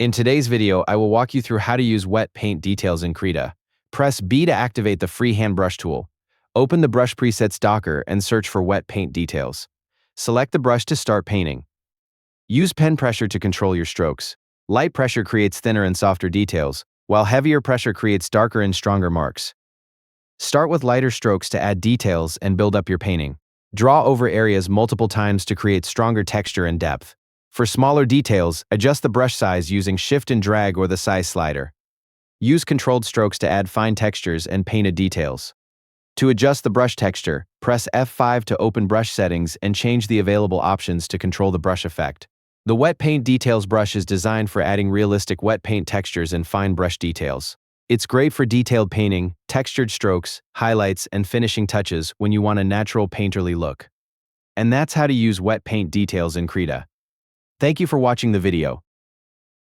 In today's video, I will walk you through how to use wet paint details in Krita. Press B to activate the freehand brush tool. Open the brush presets docker and search for wet paint details. Select the brush to start painting. Use pen pressure to control your strokes. Light pressure creates thinner and softer details, while heavier pressure creates darker and stronger marks. Start with lighter strokes to add details and build up your painting. Draw over areas multiple times to create stronger texture and depth. For smaller details, adjust the brush size using shift and drag or the size slider. Use controlled strokes to add fine textures and painted details. To adjust the brush texture, press F5 to open brush settings and change the available options to control the brush effect. The Wet Paint Details brush is designed for adding realistic wet paint textures and fine brush details. It's great for detailed painting, textured strokes, highlights, and finishing touches when you want a natural painterly look. And that's how to use wet paint details in Krita. Thank you for watching the video.